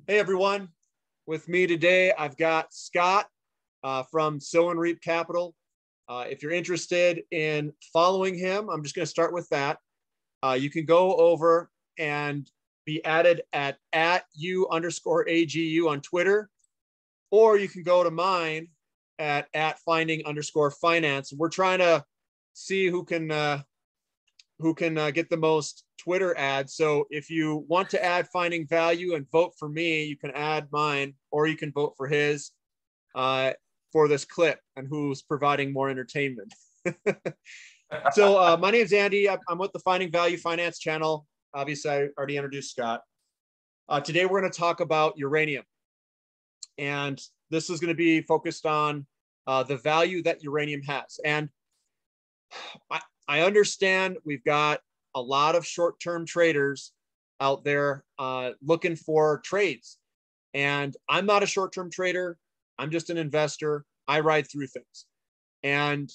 Hey everyone, with me today I've got Scott from Sow and Reap Capital. If you're interested in following him, I'm just going to start with that. You can go over and be added at @u_AGU on Twitter, or you can go to mine at @finding_finance. We're trying to see who can get the most Twitter ads. So if you want to add Finding Value and vote for me, you can add mine, or you can vote for his for this clip and who's providing more entertainment. So my name's Andy. I'm with the Finding Value Finance channel. Obviously, I already introduced Scott. Today, we're going to talk about uranium. And this is going to be focused on the value that uranium has. And I understand we've got a lot of short-term traders out there looking for trades. And I'm not a short-term trader. I'm just an investor. I ride through things. And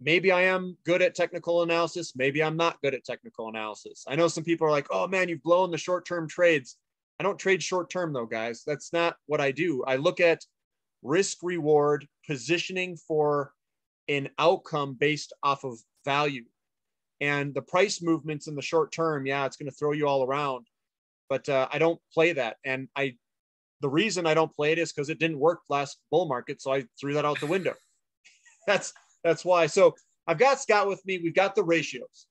maybe I am good at technical analysis. Maybe I'm not good at technical analysis. I know some people are like, oh man, you've blown the short-term trades. I don't trade short-term though, guys. That's not what I do. I look at risk reward positioning for an outcome based off of value. And the price movements in the short term, yeah, it's going to throw you all around. But I don't play that. And the reason I don't play it is because it didn't work last bull market. So I threw that out the window. That's why. So I've got Scott with me. We've got the ratios.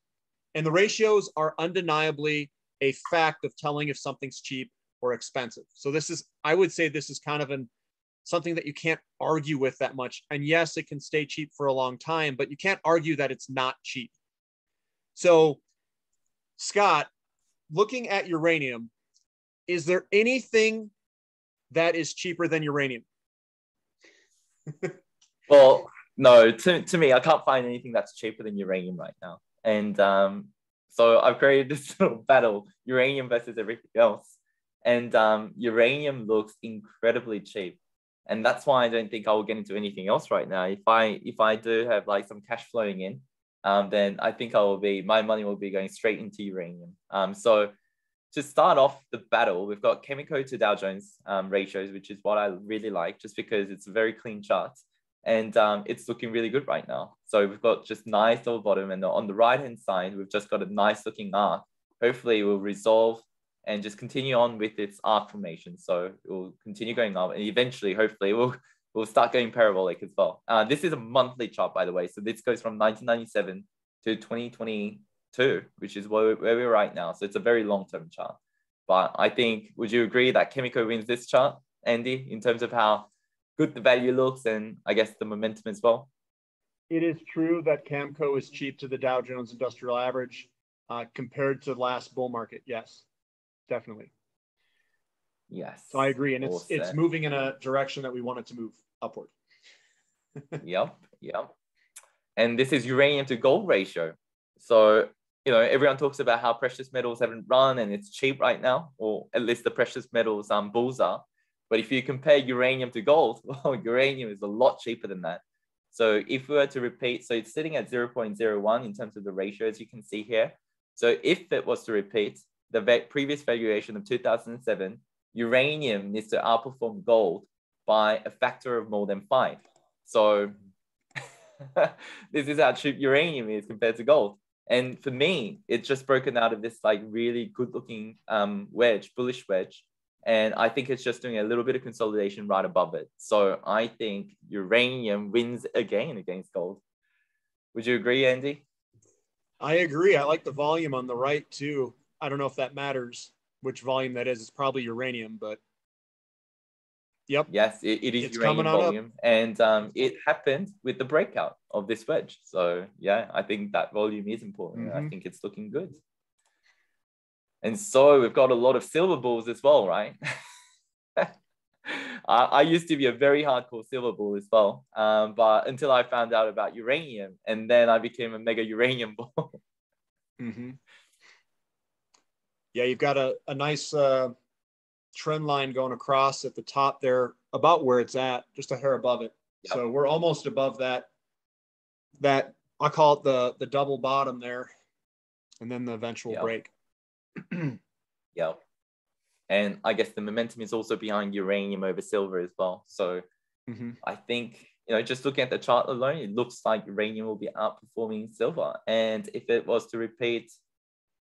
And the ratios are undeniably a fact of telling if something's cheap or expensive. So I would say this is kind of something that you can't argue with that much. And yes, it can stay cheap for a long time, but you can't argue that it's not cheap. So, Scott, looking at uranium, is there anything that is cheaper than uranium? Well, no, to me, I can't find anything that's cheaper than uranium right now. And so I've created this little battle, uranium versus everything else. And uranium looks incredibly cheap. And that's why I don't think I will get into anything else right now. If I do have like some cash flowing in, then I think my money will be going straight into uranium. So to start off the battle, we've got Cameco to Dow Jones ratios, which is what I really like, just because it's a very clean chart. And it's looking really good right now. So we've got just nice double bottom. And on the right-hand side, we've just got a nice looking arc. Hopefully it will resolve and just continue on with its arc formation. So it will continue going up. And eventually, hopefully, we'll start going parabolic as well. This is a monthly chart, by the way. So this goes from 1997 to 2022, which is where we're right now. So it's a very long-term chart. But I think, would you agree that Cameco wins this chart, Andy, in terms of how good the value looks and I guess the momentum as well? It is true that Cameco is cheap to the Dow Jones Industrial Average compared to the last bull market. Yes, definitely. Yes. So I agree. And it's moving in a direction that we want it to move upward. Yep. And this is uranium to gold ratio. So, everyone talks about how precious metals haven't run and it's cheap right now, or at least the precious metals bulls are. But if you compare uranium to gold, well, uranium is a lot cheaper than that. So if we were to repeat, so it's sitting at 0.01 in terms of the ratio, as you can see here. So if it was to repeat the previous valuation of 2007, uranium needs to outperform gold by a factor of more than 5. So this is how cheap uranium is compared to gold. And for me, it's just broken out of this like really good looking bullish wedge. And I think it's just doing a little bit of consolidation right above it. So I think uranium wins again against gold. Would you agree, Andy? I agree. I like the volume on the right too. I don't know if that matters which volume that is. It's probably uranium, but yep. Yes, it is uranium volume. Up. And it happened with the breakout of this wedge. So yeah, I think that volume is important. Mm-hmm. I think it's looking good. And so we've got a lot of silver bulls as well, right? I used to be a very hardcore silver bull as well, but until I found out about uranium, and then I became a mega uranium bull. Mm-hmm. Yeah, you've got a nice trend line going across at the top there, about where it's at, just a hair above it. Yep. So we're almost above that I call it the double bottom there, and then the eventual break. Yep. And I guess the momentum is also behind uranium over silver as well. So I think, just looking at the chart alone, it looks like uranium will be outperforming silver. And if it was to repeat,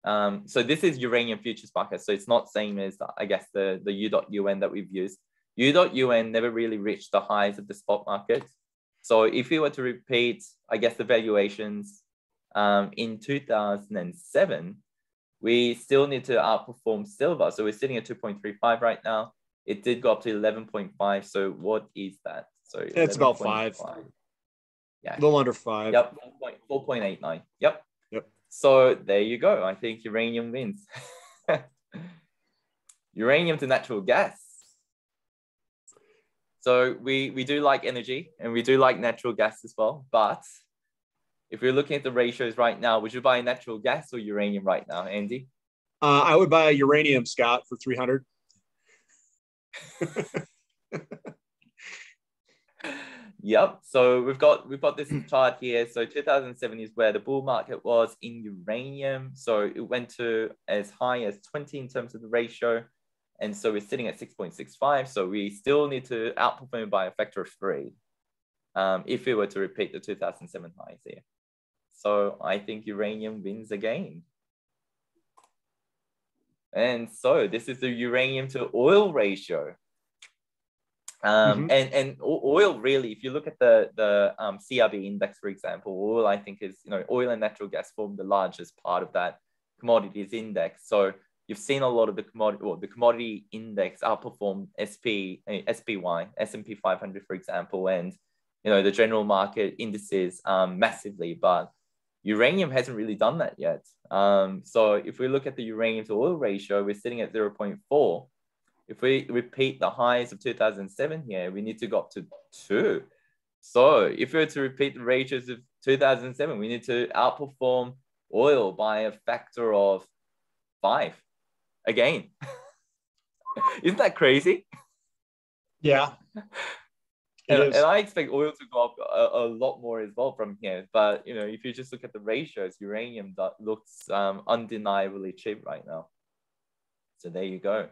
so this is uranium futures market. So it's not same as, I guess, the U.UN that we've used. U.UN never really reached the highs of the spot market. So if we were to repeat, I guess, the valuations in 2007, we still need to outperform silver. So we're sitting at 2.35 right now. It did go up to 11.5. So what is that? So it's about 5. Yeah. A little under 5. Yep. 4.89. Yep. Yep. So there you go. I think uranium wins. Uranium to natural gas. So we do like energy and we do like natural gas as well. But if we're looking at the ratios right now, would you buy natural gas or uranium right now, Andy? I would buy uranium, Scott, for 300. Yep. So we've got this chart here. So 2007 is where the bull market was in uranium. So it went to as high as 20 in terms of the ratio. And so we're sitting at 6.65. So we still need to outperform by a factor of 3 if we were to repeat the 2007 highs here. So I think uranium wins again. And so this is the uranium to oil ratio. And oil really, if you look at the CRB index, for example, oil, I think is, oil and natural gas form the largest part of that commodities index. So you've seen a lot of the commodity index outperform SPY, S&P 500, for example, and, the general market indices massively, but uranium hasn't really done that yet. So if we look at the uranium to oil ratio, we're sitting at 0.4. If we repeat the highs of 2007 here, we need to go up to 2. So if we were to repeat the ratios of 2007, we need to outperform oil by a factor of 5 again. Isn't that crazy? Yeah. And I expect oil to go up a lot more as well from here. But, if you just look at the ratios, uranium looks undeniably cheap right now. So there you go.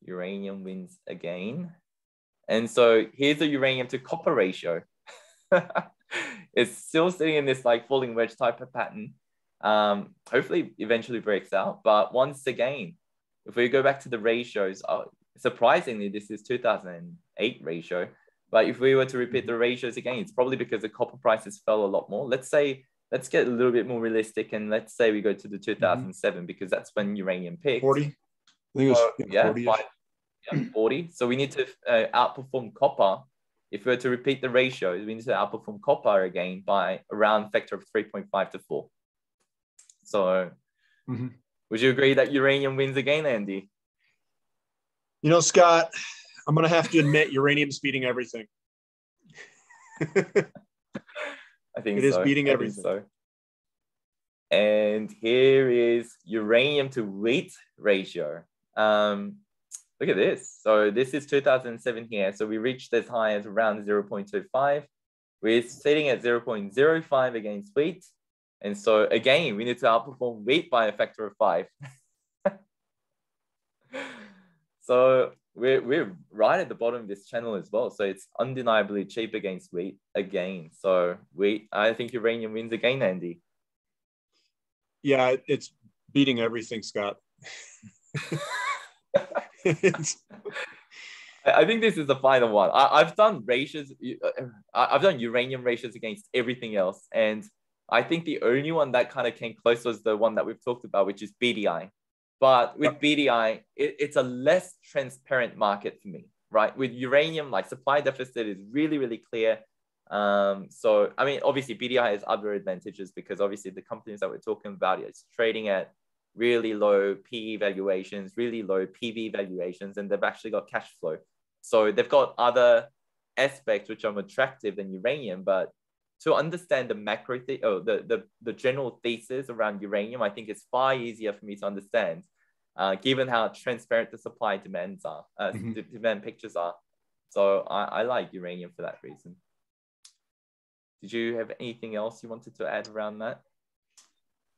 Uranium wins again. And so here's the uranium to copper ratio. It's still sitting in this falling wedge type of pattern. Hopefully eventually breaks out. But once again, if we go back to the ratios, surprisingly, this is 2008 ratio. But if we were to repeat the ratios again, it's probably because the copper prices fell a lot more. Let's get a little bit more realistic. And let's say we go to the 2007 because that's when uranium peaked. 40. I think it was 40. So we need to outperform copper. If we were to repeat the ratios, we need to outperform copper again by around a factor of 3.5 to 4. So would you agree that uranium wins again, Andy? Scott, I'm going to have to admit uranium's beating everything. I think it is beating everything. So. And here is uranium to wheat ratio. Look at this. So this is 2007 here. So we reached as high as around 0.25. We're sitting at 0.05 against wheat. And so again, we need to outperform wheat by a factor of 5. So we're right at the bottom of this channel as well. So it's undeniably cheap against wheat again. So I think uranium wins again, Andy. Yeah, it's beating everything, Scott. I think this is the final one. I've done ratios. I've done uranium ratios against everything else. And I think the only one that kind of came close was the one that we've talked about, which is BDI. But with BDI, it's a less transparent market for me, right? With uranium, supply deficit is really, really clear. So, I mean, obviously BDI has other advantages because obviously the companies that we're talking about is trading at really low PE valuations, really low PV valuations, and they've actually got cash flow. So they've got other aspects which are more attractive than uranium, but to understand the macro, the general thesis around uranium, I think it's far easier for me to understand, given how transparent the supply demands are, the demand pictures are. So I like uranium for that reason. Did you have anything else you wanted to add around that?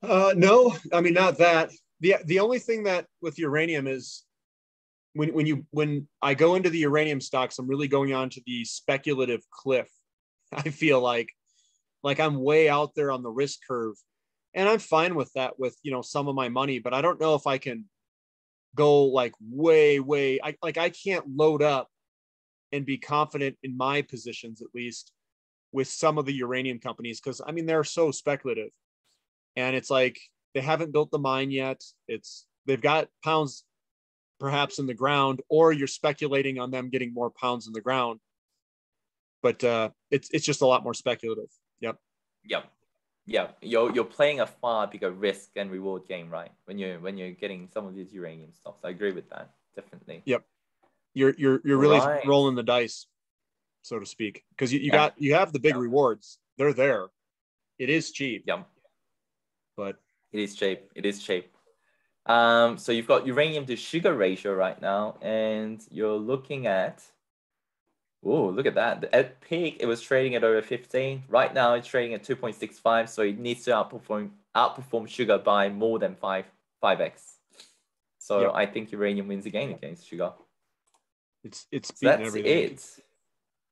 No, I mean, not that. The only thing that with uranium is when I go into the uranium stocks, I'm really going onto the speculative cliff. I feel like I'm way out there on the risk curve, and I'm fine with that with, you know, some of my money, but I don't know if I can go like way. I can't load up and be confident in my positions, at least with some of the uranium companies, because I mean they're so speculative, and it's like they haven't built the mine yet. They've got pounds perhaps in the ground, or you're speculating on them getting more pounds in the ground, but it's just a lot more speculative. Yep. Yep. Yeah, you're playing a far bigger risk and reward game, right? When you're getting some of these uranium stocks. I agree with that, definitely. Yep. You're really Right. rolling the dice, so to speak, because Yeah. you have the big Yeah. rewards. They're there. It is cheap. Yeah. But It is cheap. It is cheap. So you've got uranium to sugar ratio right now, and you're looking at, oh, look at that. At peak, it was trading at over 15. Right now, it's trading at 2.65. So it needs to outperform sugar by more than 5x. So yep, I think uranium wins again against sugar. it's So beating that's everything. it.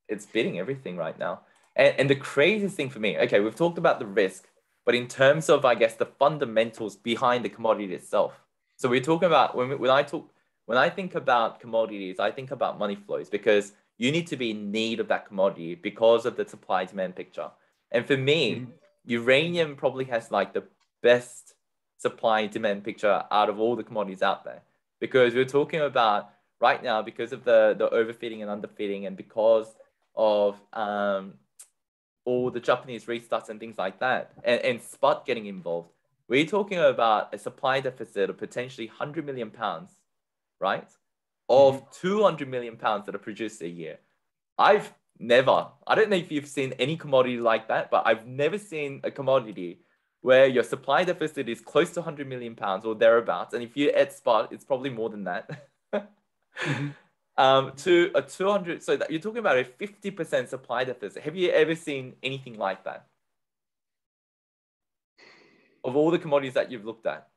It's beating everything right now. And the craziest thing for me, okay, we've talked about the risk, but in terms of, I guess, the fundamentals behind the commodity itself. So we're talking about when I think about commodities, I think about money flows, because you need to be in need of that commodity because of the supply demand picture. And for me, uranium probably has like the best supply demand picture out of all the commodities out there, because we're talking about right now, because of the overfitting and underfitting, and because of all the Japanese restarts and things like that, and spot getting involved. We're talking about a supply deficit of potentially 100 million pounds, right? Of 200 million pounds that are produced a year. I don't know if you've seen any commodity like that, but I've never seen a commodity where your supply deficit is close to 100 million pounds or thereabouts. And if you add spot, it's probably more than that. Mm-hmm. To a 200, so that you're talking about a 50% supply deficit. Have you ever seen anything like that? Of all the commodities that you've looked at?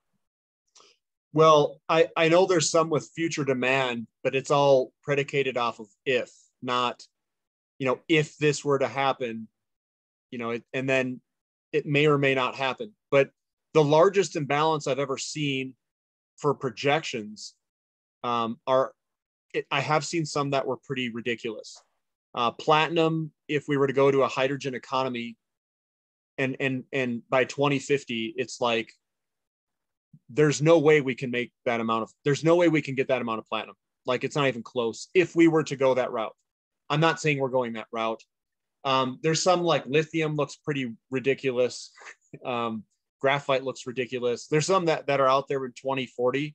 Well, I know there's some with future demand, but it's all predicated off of if, not, you know, if this were to happen, you know, and then it may or may not happen. But the largest imbalance I've ever seen for projections I have seen some that were pretty ridiculous. Platinum, if we were to go to a hydrogen economy, and by 2050, it's like there's no way we can make that amount of there's no way we can get that amount of platinum. Like it's not even close if we were to go that route. I'm not saying we're going that route. There's some like lithium looks pretty ridiculous. Graphite looks ridiculous. There's some that are out there in 2040,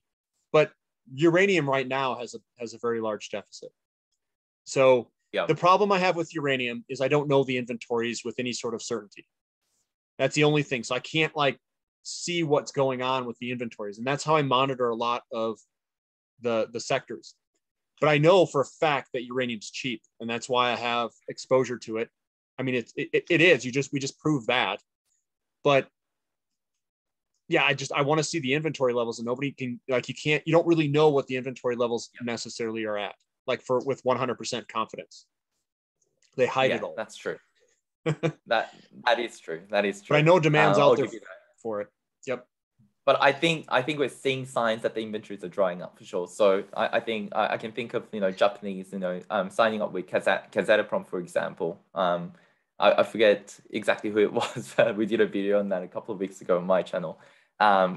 but uranium right now has a very large deficit. So Yeah. the problem I have with uranium is I don't know the inventories with any sort of certainty. That's the only thing. So I can't like see what's going on with the inventories, and that's how I monitor a lot of the sectors. But I know for a fact that uranium's cheap, and that's why I have exposure to it. I mean, it is. We just proved that. But yeah, I want to see the inventory levels, and nobody can you don't really know what the inventory levels necessarily are at, like with 100% confidence. They hide it all. That's true. that is true. That is true. But I know demand's out I'll there give you that. for it. Yep. But I think we're seeing signs that the inventories are drying up for sure. So I think I can think of Japanese signing up with Kazatomprom, for example. I forget exactly who it was. We did a video on that a couple of weeks ago on my channel.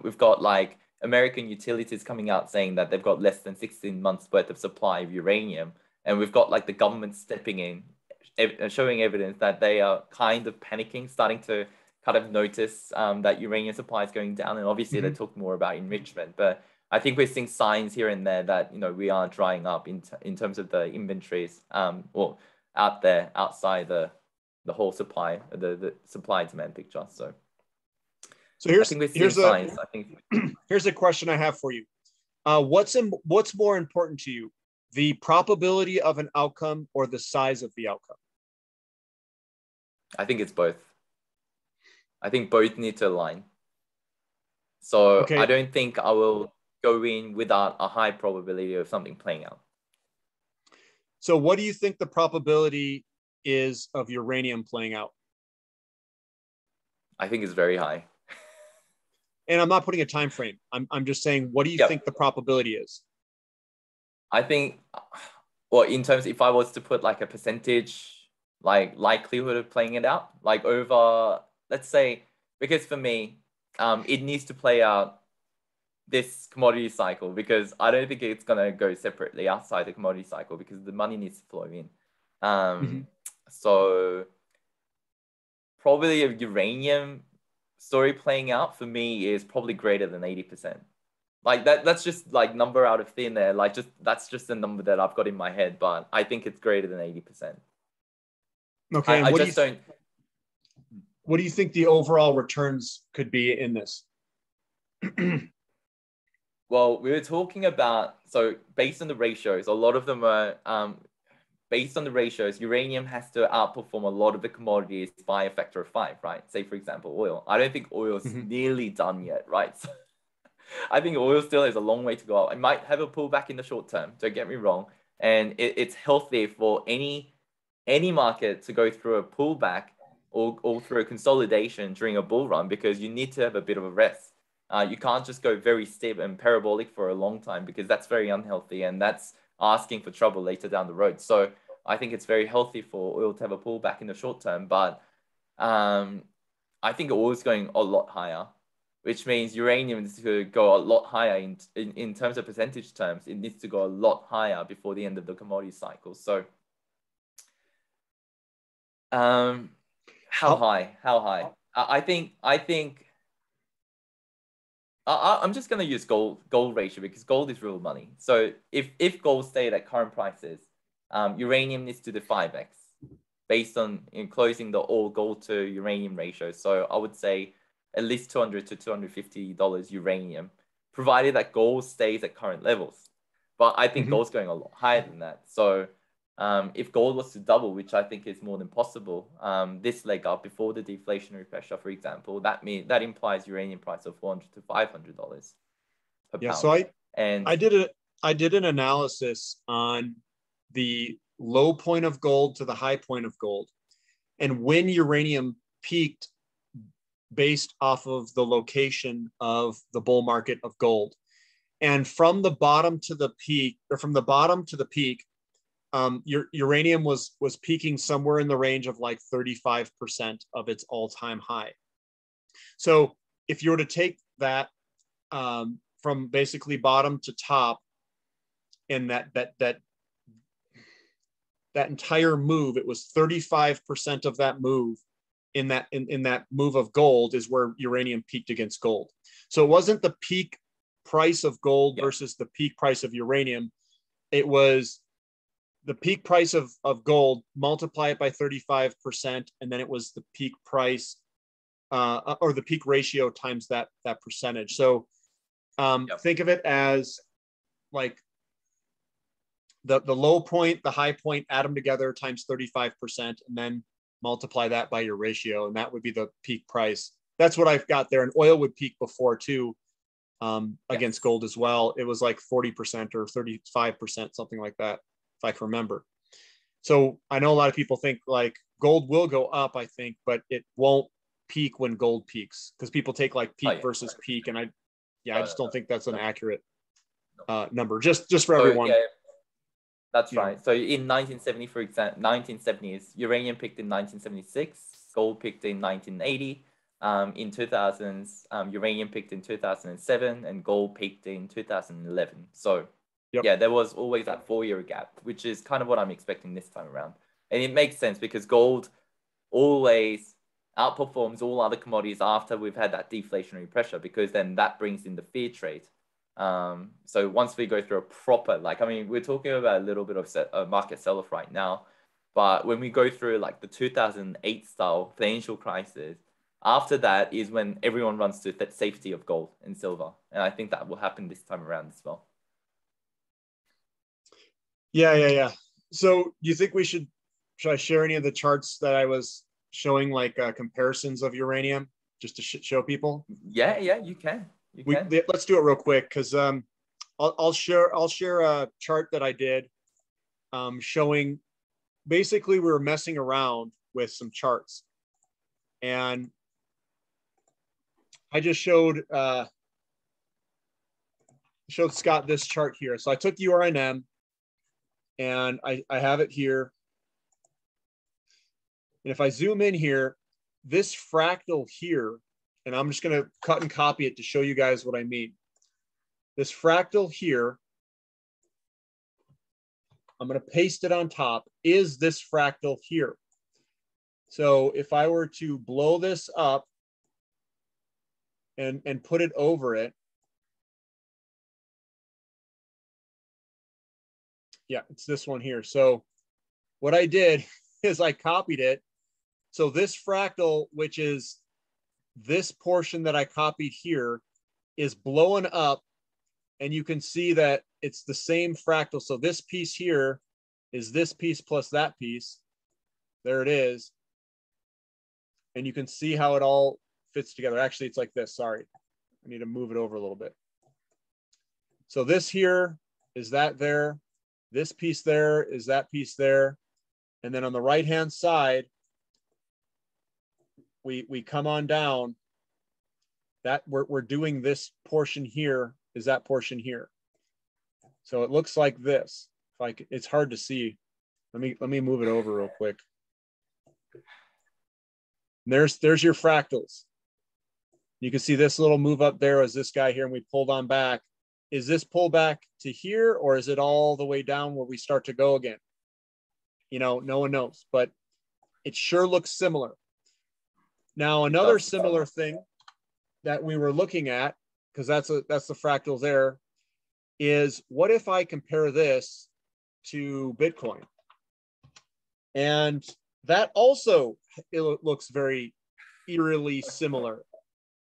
We've got like American utilities coming out saying that they've got less than 16 months worth of supply of uranium, and we've got like the government stepping in, showing evidence that they are kind of panicking, starting to kind of notice that uranium supply is going down, and obviously they talk more about enrichment, but I think we're seeing signs here and there that we are drying up in terms of the inventories, or out there outside the whole supply, the supply demand picture. So I think we're seeing signs. I think here's a question I have for you. What's more important to you, the probability of an outcome or the size of the outcome? I think it's both. I think both need to align. So Okay. I don't think I will go in without a high probability of something playing out. So what do you think the probability is of uranium playing out? I think it's very high. And I'm not putting a time frame. I'm just saying, what do you think the probability is? I think, well, in terms, if I was to put like a percentage, like likelihood of playing it out, like over, let's say, because for me, it needs to play out this commodity cycle, because I don't think it's going to go separately outside the commodity cycle, because the money needs to flow in. So probably a uranium story playing out for me is probably greater than 80%. Like that's just like number out of thin air. Like that's just the number that I've got in my head, but I think it's greater than 80%. Okay. I just don't. What do you think the overall returns could be in this? Well, we were talking about, so based on the ratios, a lot of them are based on the ratios. Uranium has to outperform a lot of the commodities by a factor of 5, right? Say, for example, oil. I don't think oil's nearly done yet, right? So I think oil still has a long way to go up. It might have a pullback in the short term, don't get me wrong. And it's healthy for any market to go through a pullback or through a consolidation during a bull run, because you need to have a bit of a rest. You can't just go very steep and parabolic for a long time, because that's very unhealthy and that's asking for trouble later down the road. So I think it's very healthy for oil to have a pullback in the short term, but I think oil is going a lot higher, which means uranium needs to go a lot higher in terms of percentage terms. It needs to go a lot higher before the end of the commodity cycle. So how high? I think I'm just going to use gold ratio, because gold is real money. So if gold stayed at current prices, uranium needs to do 5x based on closing the all gold to uranium ratio. So I would say at least $200 to $250 uranium, provided that gold stays at current levels. But I think gold's going a lot higher than that. So if gold was to double, which I think is more than possible, this leg up before the deflationary pressure, for example, that implies uranium price of $400 to $500 per pound. So I did an analysis on the low point of gold to the high point of gold, and when uranium peaked based off of the location of the bull market of gold. And from the bottom to the peak, or from the bottom to the peak, uranium was peaking somewhere in the range of like 35% of its all-time high. So if you were to take that from basically bottom to top, and that entire move, it was 35% of that move in that move of gold is where uranium peaked against gold. So it wasn't the peak price of gold versus the peak price of uranium. It was the peak price of gold, multiply it by 35%, and then it was the peak price or the peak ratio times that percentage. So think of it as like the low point, the high point, add them together times 35%, and then multiply that by your ratio, and that would be the peak price. That's what I've got there. And oil would peak before too, against gold as well. It was like 40% or 35%, something like that, if I can remember. So I know a lot of people think like gold will go up, I think, but it won't peak when gold peaks, because people take like peak versus peak, and I just don't think that's an accurate number. Just for everyone. Yeah. That's right. So in 1970, for example, 1970s, uranium peaked in 1976, gold peaked in 1980. In 2000s, uranium peaked in 2007, and gold peaked in 2011. So there was always that 4-year gap, which is kind of what I'm expecting this time around. And it makes sense, because gold always outperforms all other commodities after we've had that deflationary pressure, because then that brings in the fear trade. So once we go through a proper, we're talking about a little bit of a market sell-off right now, but when we go through like the 2008 style financial crisis, after that is when everyone runs to that safety of gold and silver. And I think that will happen this time around as well. Yeah. So you think should I share any of the charts that I was showing, like comparisons of uranium, just to show people? Yeah, you can. You can. Let's do it real quick because I'll share a chart that I did showing basically we were messing around with some charts, and I just showed Scott this chart here. So I took URNM and I have it here. And if I zoom in here, this fractal here, and I'm just going to cut and copy it to show you guys what I mean. This fractal here, I'm going to paste it on top, is this fractal here. So if I were to blow this up and put it over it, yeah, it's this one here. So what I did is I copied it. So this fractal, which is this portion that I copied here, is blowing up, and you can see that it's the same fractal. So this piece here is this piece plus that piece. There it is. And you can see how it all fits together. Actually, it's like this. Sorry. I need to move it over a little bit. So this here is that there. This piece there is that piece there. And then on the right-hand side, we come on down. That we're doing this portion here is that portion here. So it looks like this. Like it's hard to see. Let me move it over real quick. And there's your fractals. You can see this little move up there as this guy here, and we pulled on back. Is this pull back to here, or is it all the way down where we start to go again? You know, no one knows, but it sure looks similar. Now, another similar thing that we were looking at, because that's the fractals there, is what if I compare this to Bitcoin? And that also, it looks very eerily similar.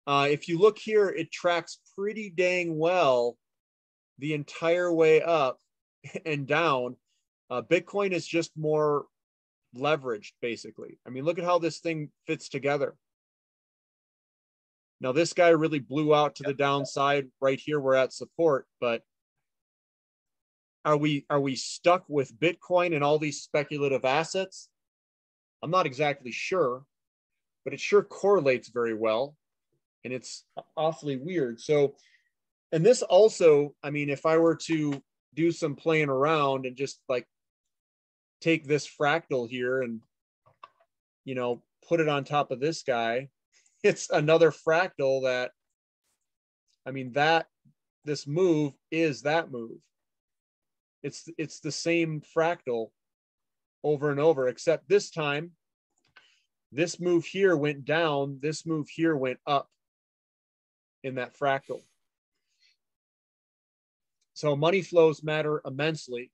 If you look here, it tracks pretty dang well the entire way up and down. Bitcoin is just more leveraged, basically. I mean, look at how this thing fits together. Now, this guy really blew out to the downside. Right here, we're at support, but are we stuck with Bitcoin and all these speculative assets? I'm not exactly sure, but it sure correlates very well, and it's awfully weird. So, and this also, I mean, if I were to do some playing around and just like take this fractal here and, you know, put it on top of this guy, it's another fractal that, I mean, this move is that move. It's the same fractal over and over, except this time, this move here went down, this move here went up in that fractal. So money flows matter immensely,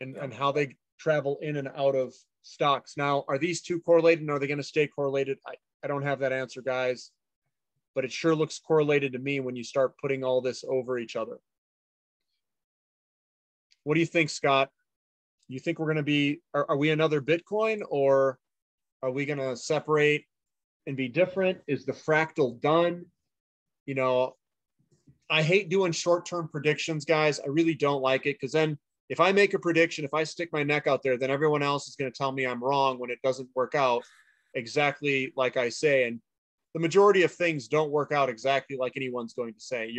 and how they travel in and out of stocks. Now, are these two correlated, and are they going to stay correlated? I don't have that answer, guys, but it sure looks correlated to me when you start putting all this over each other. What do you think, Scott? You think we're going to be, are we another Bitcoin, or are we going to separate and be different? Is the fractal done? You know, I hate doing short-term predictions, guys. I really don't like it, because then if I make a prediction, if I stick my neck out there, then everyone else is going to tell me I'm wrong when it doesn't work out exactly like I say. And the majority of things don't work out exactly like anyone's going to say.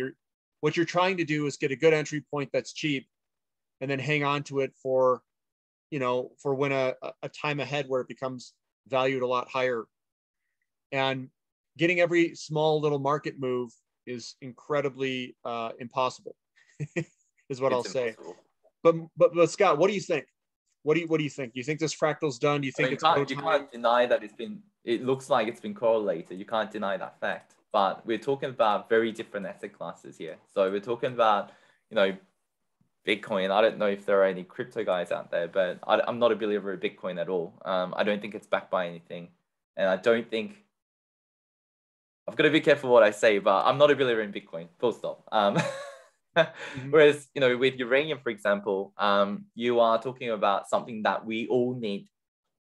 What you're trying to do is get a good entry point that's cheap, and then hang on to it for, you know, for when a time ahead where it becomes valued a lot higher. And getting every small little market move is incredibly impossible, is what I'll say. But Scott, what do you think? What do you think? Do you think this fractal's done? Do you think you can't deny that it looks like it's been correlated. You can't deny that fact. But we're talking about very different asset classes here. So we're talking about, you know, Bitcoin. I don't know if there are any crypto guys out there, but I'm not a believer of Bitcoin at all. I don't think it's backed by anything. And I don't think, I've got to be careful what I say, but I'm not a believer in Bitcoin, full stop. Whereas, you know, with uranium, for example, you are talking about something that we all need.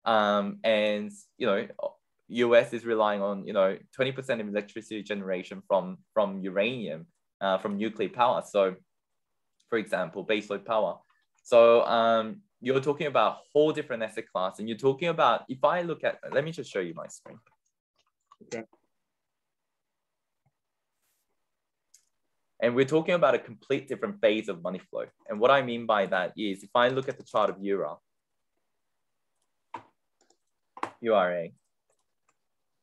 And, you know, US is relying on, 20% of electricity generation from uranium, from nuclear power. So, for example, baseload power. So you're talking about a whole different asset class, and you're talking about, if I look at, let me just show you my screen. Okay. And we're talking about a complete different phase of money flow. And what I mean by that is, if I look at the chart of URA,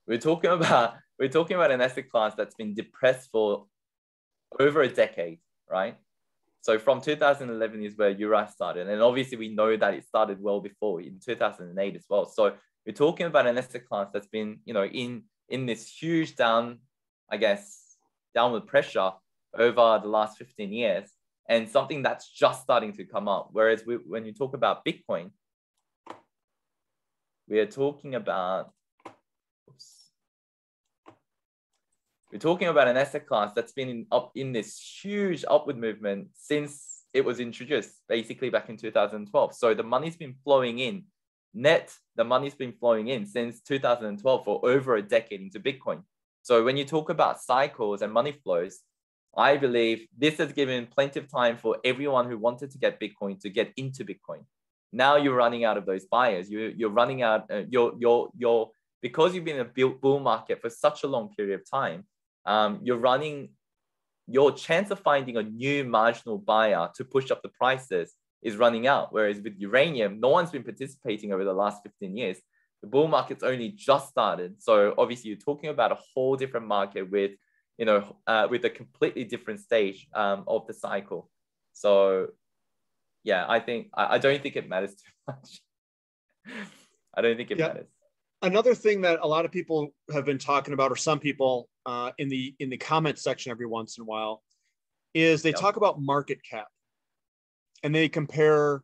we're talking about an asset class that's been depressed for over a decade, right? So from 2011 is where URA started. And obviously we know that it started well before, in 2008 as well. So we're talking about an asset class that's been, in this huge downward pressure over the last 15 years, and something that's just starting to come up. Whereas when you talk about Bitcoin, we are talking about, we're talking about an asset class that's been in this huge upward movement since it was introduced, basically back in 2012. So the money's been flowing in. The money's been flowing in since 2012 for over a decade into Bitcoin. So when you talk about cycles and money flows, I believe this has given plenty of time for everyone who wanted to get Bitcoin to get into Bitcoin. Now you're running out of those buyers. You're running out. Because you've been in a bull market for such a long period of time. Your chance of finding a new marginal buyer to push up the prices is running out. Whereas with uranium, no one's been participating over the last 15 years. The bull market's only just started. So obviously you're talking about a whole different market with a completely different stage of the cycle. So yeah, I don't think it matters too much. I don't think it matters. Another thing that a lot of people have been talking about, or some people in the comment section every once in a while, is they talk about market cap, and they compare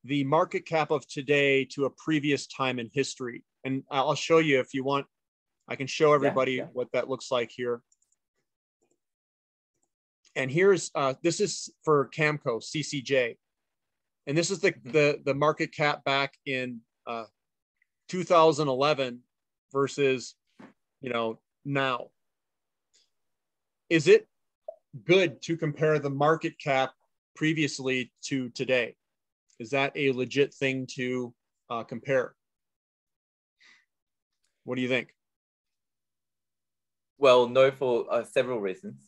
the market cap of today to a previous time in history. And I'll show you if you want. I can show everybody what that looks like here. And here's this is for Camco CCJ, and this is the market cap back in 2011 versus now. Is it good to compare the market cap previously to today? Is that a legit thing to compare? What do you think? Well, no, for several reasons.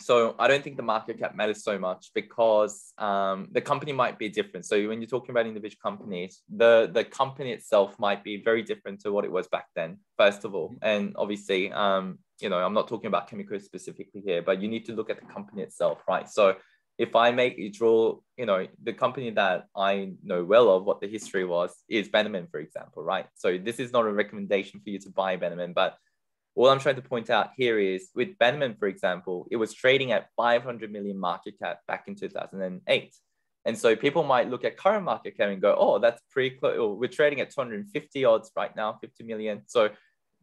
So I don't think the market cap matters so much because the company might be different. So when you're talking about individual companies, the company itself might be very different to what it was back then, first of all. And obviously, I'm not talking about chemicals specifically here, but you need to look at the company itself, right? So if I draw, the company that I know well of what the history was is Bannerman, for example, right? So this is not a recommendation for you to buy Bannerman, but all I'm trying to point out here is with Bannerman, for example, it was trading at 500 million market cap back in 2008. And so people might look at current market cap and go, oh, that's pretty close. We're trading at 250 odds right now, 50 million. So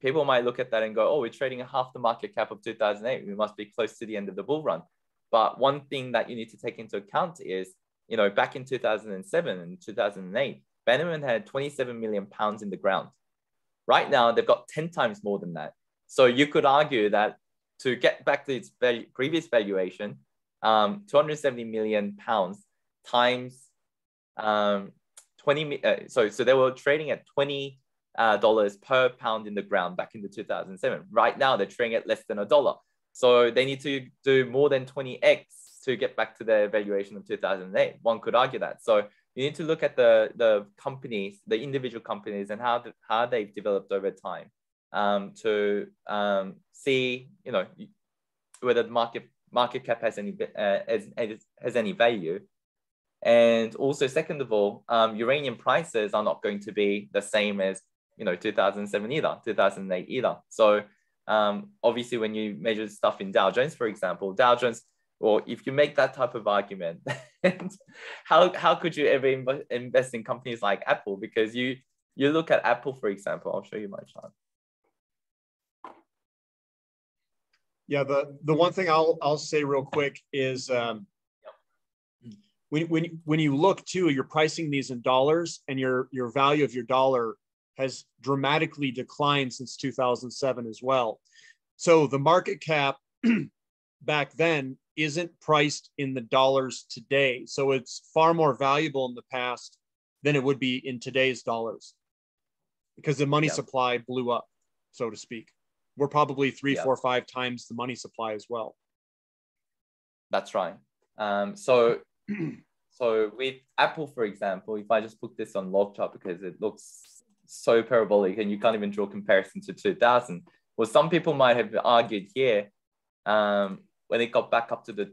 people might look at that and go, oh, we're trading at half the market cap of 2008. We must be close to the end of the bull run. But one thing that you need to take into account is, back in 2007 and 2008, Bannerman had 27 million pounds in the ground. Right now, they've got 10 times more than that. So you could argue that to get back to its previous valuation, 270 million pounds times 20. So they were trading at $20 per pound in the ground back in the 2007. Right now, they're trading at less than $1. So they need to do more than 20x to get back to their valuation of 2008. One could argue that. So you need to look at the companies, the individual companies, and how they've developed over time. To see, whether the market cap has any value, and also second of all, uranium prices are not going to be the same as 2007 either, 2008 either. So obviously, when you measure stuff in Dow Jones, for example, Dow Jones, or if you make that type of argument, how could you ever invest in companies like Apple? Because you look at Apple, for example. I'll show you my chart. Yeah, the one thing I'll say real quick is when you look too, you're pricing these in dollars, and your value of your dollar has dramatically declined since 2007 as well. So the market cap back then isn't priced in the dollars today. So it's far more valuable in the past than it would be in today's dollars because the money supply blew up, so to speak. We're probably 3, 4, 5 times the money supply as well. That's right. So with Apple, for example, if I just put this on log chart because it looks so parabolic and you can't even draw comparison to 2000. Well, some people might have argued here when it got back up to the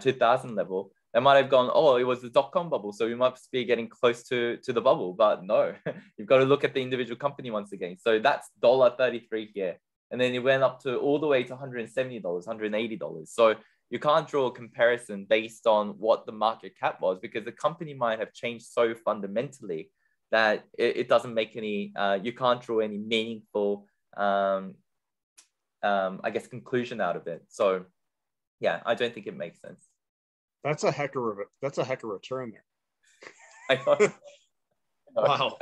2000 level, they might have gone, oh, it was the dot-com bubble, so we must be getting close to the bubble. But no, you've got to look at the individual company once again. So that's $33 here. And then it went up to all the way to $170, $180. So you can't draw a comparison based on what the market cap was because the company might have changed so fundamentally that it doesn't make any, you can't draw any meaningful, I guess, conclusion out of it. So yeah, I don't think it makes sense. That's a heck of a return there. I know. Wow.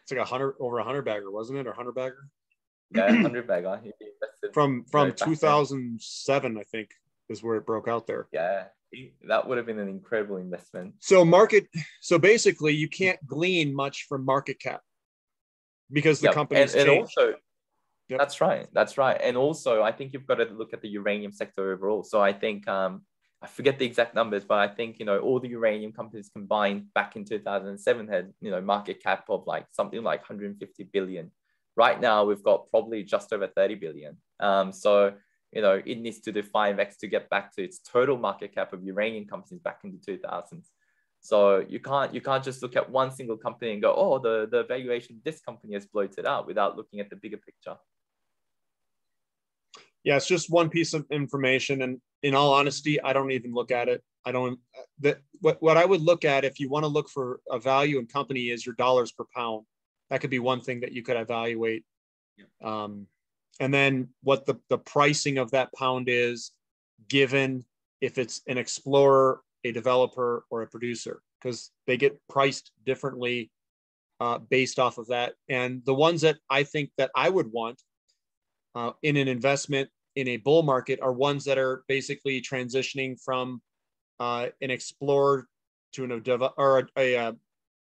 It's like over 100 bagger, wasn't it? Or 100 bagger? Yeah, 100 bagger. From 2007, I think, is where it broke out there. Yeah, that would have been an incredible investment. So basically you can't glean much from market cap because the company's and changed. Also, that's right. And also, I think you've got to look at the uranium sector overall. So I think, I forget the exact numbers, but I think, all the uranium companies combined back in 2007 had, market cap of like something like 150 billion. Right now, we've got probably just over 30 billion. So, it needs to do 5x to get back to its total market cap of uranium companies back in the 2000s. So you can't just look at one single company and go, oh, the valuation of this company has bloated out without looking at the bigger picture. Yeah, it's just one piece of information. And in all honesty, I don't even look at it. What I would look at if you want to look for a value in company is your dollars per pound. That could be one thing that you could evaluate. Yeah. And then what the pricing of that pound is given if it's an explorer, a developer, or a producer, because they get priced differently based off of that. And the ones that I think that I would want in an investment in a bull market are ones that are basically transitioning from an explorer to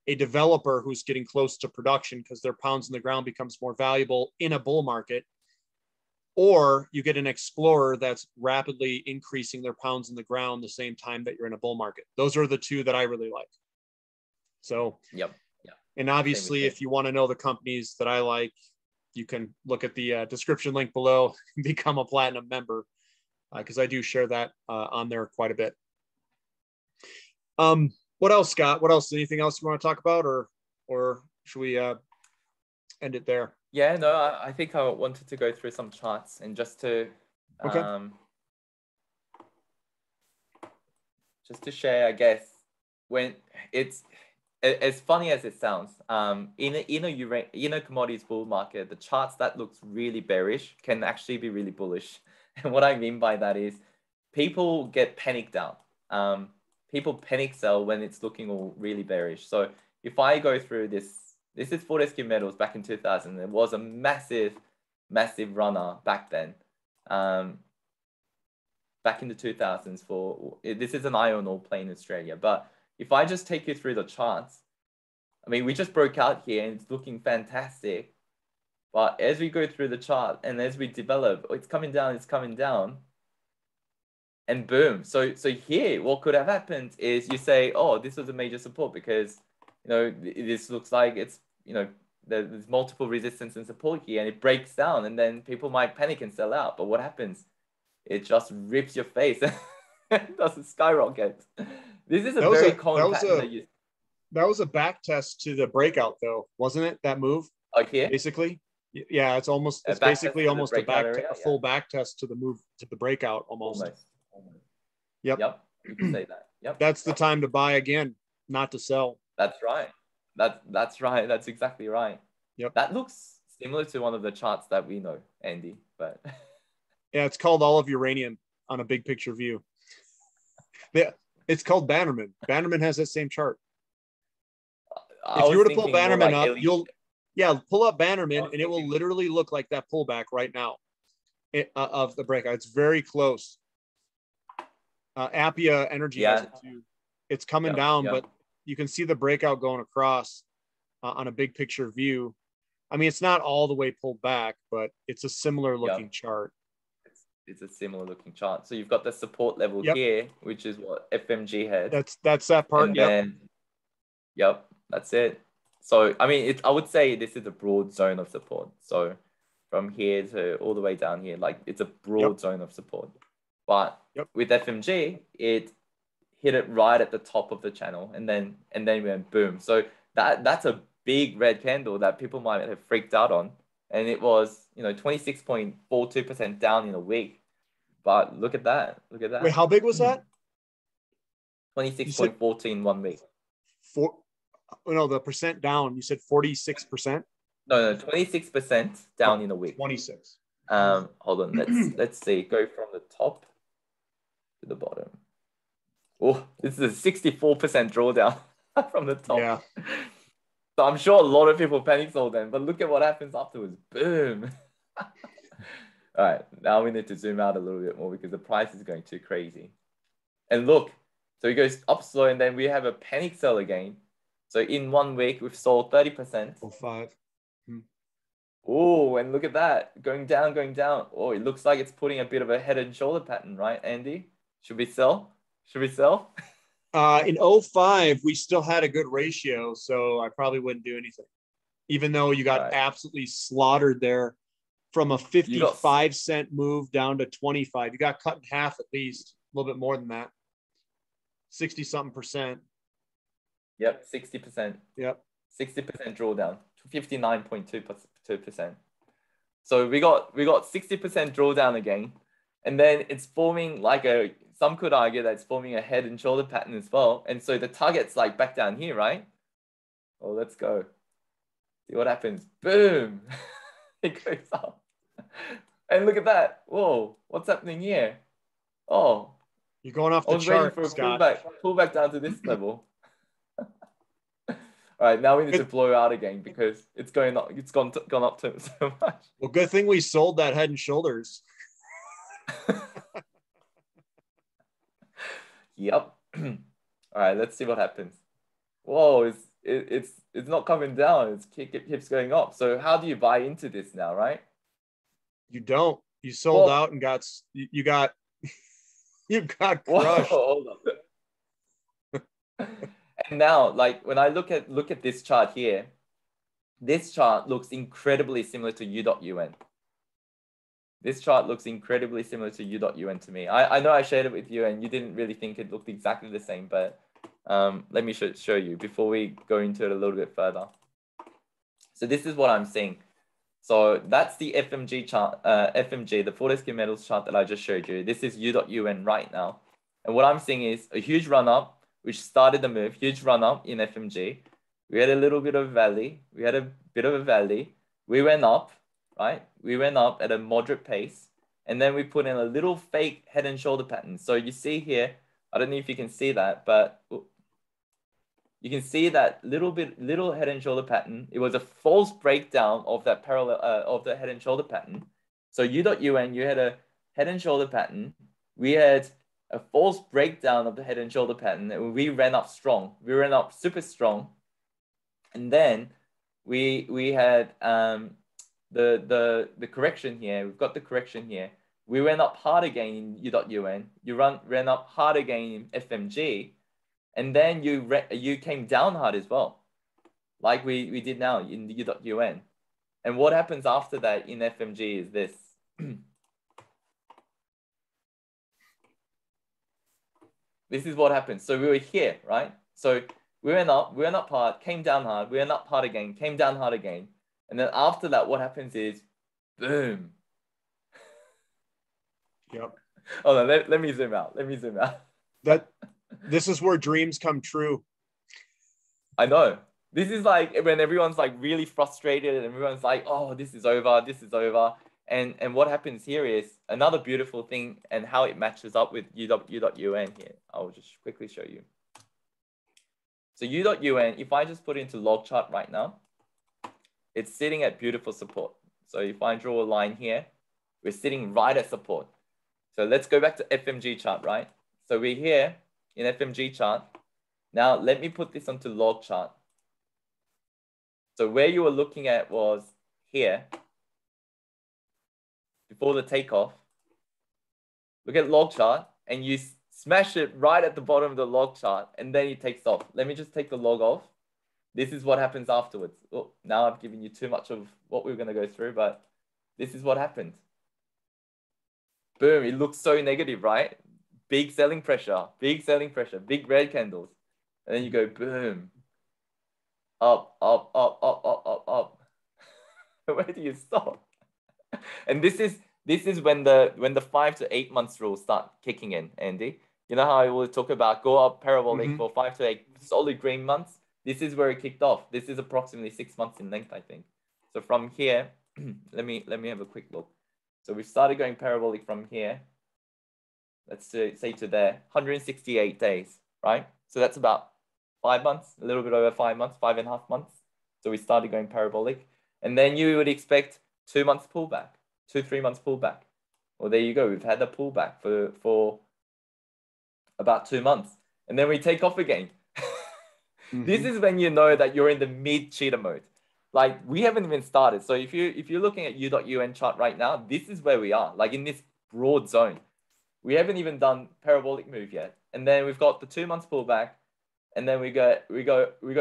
a developer who's getting close to production because their pounds in the ground becomes more valuable in a bull market. Or you get an explorer that's rapidly increasing their pounds in the ground the same time that you're in a bull market. Those are the two that I really like. So, yeah. And obviously, if you want to know the companies that I like, you can look at the description link below and become a platinum member because I do share that on there quite a bit. What else, Scott? What else? Anything else you want to talk about, or should we end it there? Yeah, no, I think I wanted to go through some charts and just to share, I guess, when it's as funny as it sounds, in a commodities bull market, the charts that looks really bearish can actually be really bullish. And what I mean by that is people get panicked out. People panic sell when it's looking all really bearish. So if I go through this is Fortescue Metals back in 2000. It was a massive runner back then. Back in the 2000s this is an iron ore play in Australia. But if I just take you through the charts, I mean, we just broke out here and it's looking fantastic. But as we go through the chart and as we develop, it's coming down. And boom. So here, what could have happened is you say, oh, this was a major support because, this looks like it's, there's multiple resistance and support here and it breaks down and then people might panic and sell out. But what happens? It just rips your face. It doesn't skyrocket. This is a very common pattern. That was a back test to the breakout though, wasn't it? That move? Okay. Basically. Yeah, it's basically almost a full back test to the move to the breakout almost. Yep. You can say that. Yep. That's the time to buy again, not to sell. That's right. That's right. That's exactly right. Yep. That looks similar to one of the charts that we know, Andy, but yeah, it's called all of uranium on a big picture view. Yeah, it's called Bannerman. Bannerman has that same chart. I If you was were to pull thinking more Bannerman like up, LED. pull up Bannerman, was and it will thinking- literally look like that pullback right now of the breakout. It's very close. Appia Energy has Yeah. it too. It's coming Yep, down, yep. but you can see the breakout going across on a big picture view. I mean, it's not all the way pulled back, but it's a similar looking chart. It's a similar looking chart. So you've got the support level Yep. here, which is what FMG had. That's that part. And Yep. then, yep, that's it. So, I mean, I would say this is a broad zone of support. So from here to all the way down here, like it's a broad zone of support. But with FMG, it hit it right at the top of the channel and then went boom. So that's a big red candle that people might have freaked out on. And it was, 26.42% down in a week. But look at that. Look at that. Wait, how big was that? 26.14 1 week. The percent down. You said 46%? No, 26% down in a week. 26. Hold on. Let's see. Go from the top to the bottom. Oh, this is a 64% drawdown from the top. Yeah. So I'm sure a lot of people panic sold then, but look at what happens afterwards. Boom. All right, now we need to zoom out a little bit more because the price is going too crazy. And look, so it goes up slow and then we have a panic sell again. So in 1 week, we've sold 30%. 05. Oh, and look at that. Going down, going down. Oh, it looks like it's putting a bit of a head and shoulder pattern, right, Andy? Should we sell? Should we sell? In 05, we still had a good ratio, so I probably wouldn't do anything. Even though you got absolutely slaughtered there from a 55-cent move down to 25. You got cut in half at least, a little bit more than that. 60-something percent. Yep, 60%. Yep. 60% drawdown, 59.2%. So we got 60% drawdown again. And then it's forming like some could argue that it's forming a head and shoulder pattern as well. And so the target's like back down here, right? Oh, let's go. See what happens. Boom. It goes up. And look at that. Whoa, what's happening here? Oh. You're going off the chart, for a Scott. pullback down to this level. All right, now we need to blow out again because it's gone up to so much. Well, good thing we sold that head and shoulders. Yep. All right, let's see what happens. Whoa, it's not coming down. It keeps going up. So how do you buy into this now, right? You don't. You sold out and you got crushed. Whoa, hold on. And now, like when I look at this chart here, this chart looks incredibly similar to U.UN. This chart looks incredibly similar to U.UN to me. I know I shared it with you and you didn't really think it looked exactly the same, but let me show you before we go into it a little bit further. So this is what I'm seeing. So that's the FMG chart, FMG, the Fortescue Metals chart that I just showed you. This is U.UN right now. And what I'm seeing is a huge run up, which started the move, huge run up in FMG. We had a little bit of valley. We had a bit of a valley. We went up, right? We went up at a moderate pace. And then we put in a little fake head and shoulder pattern. So you see here, I don't know if you can see that, but you can see that little head and shoulder pattern. It was a false breakdown of that parallel of the head and shoulder pattern. So U.UN, you had a head and shoulder pattern. We had a false breakdown of the head and shoulder pattern, and we ran up strong. We ran up super strong, and then we had the correction here. We've got the correction here. We ran up hard again in U.UN. You ran up hard again in FMG. And then you came down hard as well, like we did now in U.UN. And what happens after that in FMG is this. This is what happens. So we were here, right? So we went up hard, came down hard, we went up hard again, came down hard again. And then after that, what happens is, boom. Yep. Hold on, let me zoom out. Let me zoom out. This is where dreams come true. I know. This is like when everyone's like really frustrated and everyone's like, oh, this is over, this is over. And what happens here is another beautiful thing and how it matches up with U.UN here. I'll just quickly show you. So U.UN, if I just put it into log chart right now, it's sitting at beautiful support. So if I draw a line here, we're sitting right at support. So let's go back to FMG chart, right? So we're here in FMG chart. Now let me put this onto log chart. So where you were looking at was here, before the takeoff. Look at log chart and you smash it right at the bottom of the log chart and then it takes off. Let me just take the log off. This is what happens afterwards. Oh, now I've given you too much of what we were going to go through, but this is what happened. Boom, it looks so negative, right? Big selling pressure, big red candles. And then you go boom, up, up, up, up, up, up, up. Where do you stop? And this is when the 5 to 8 months rule start kicking in, Andy. You know how I will talk about go up parabolic for 5 to 8 solid green months? This is where it kicked off. This is approximately 6 months in length, I think. So from here, let me have a quick look. So we started going parabolic from here. Let's say to there, 168 days, right? So that's about 5 months, a little bit over 5 months, 5.5 months. So we started going parabolic. And then you would expect 2 months pullback, 3 months pullback. Well, there you go. We've had a pullback for about 2 months. And then we take off again. This is when you know that you're in the mid cheetah mode. Like we haven't even started. So if you're looking at U.UN chart right now, this is where we are, like in this broad zone. We haven't even done parabolic move yet. And then we've got the 2 months pullback. And then we go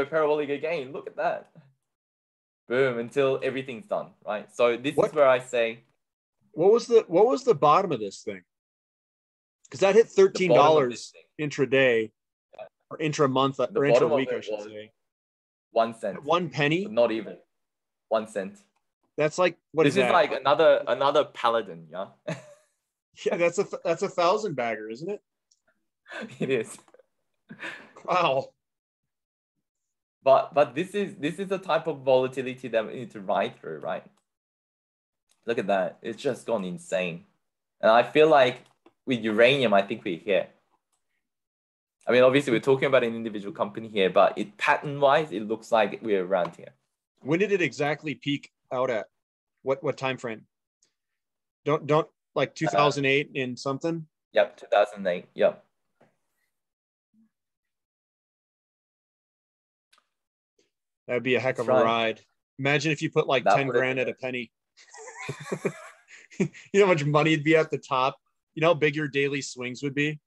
parabolic again. Look at that. Boom, until everything's done, right? So this is where I say, what was the bottom of this thing? Because that hit $13 intraday, or intra month, or intra week, I should say. 1 cent. 1 penny? Not even 1 cent. That's like what is that? This is like another paladin, yeah. Yeah, that's a 1,000 bagger, isn't it? It is. Wow. But this is the type of volatility that we need to ride through, right? Look at that. It's just gone insane. And I feel like with uranium, I think we're here. I mean, obviously we're talking about an individual company here, but pattern-wise, it looks like we're around here. When did it exactly peak out at? What time frame? Don't like 2008 in something? Yep, 2008. Yep. That'd be a heck of a ride. Imagine if you put like 10 grand at a penny. You know how much money would be at the top? You know how big your daily swings would be?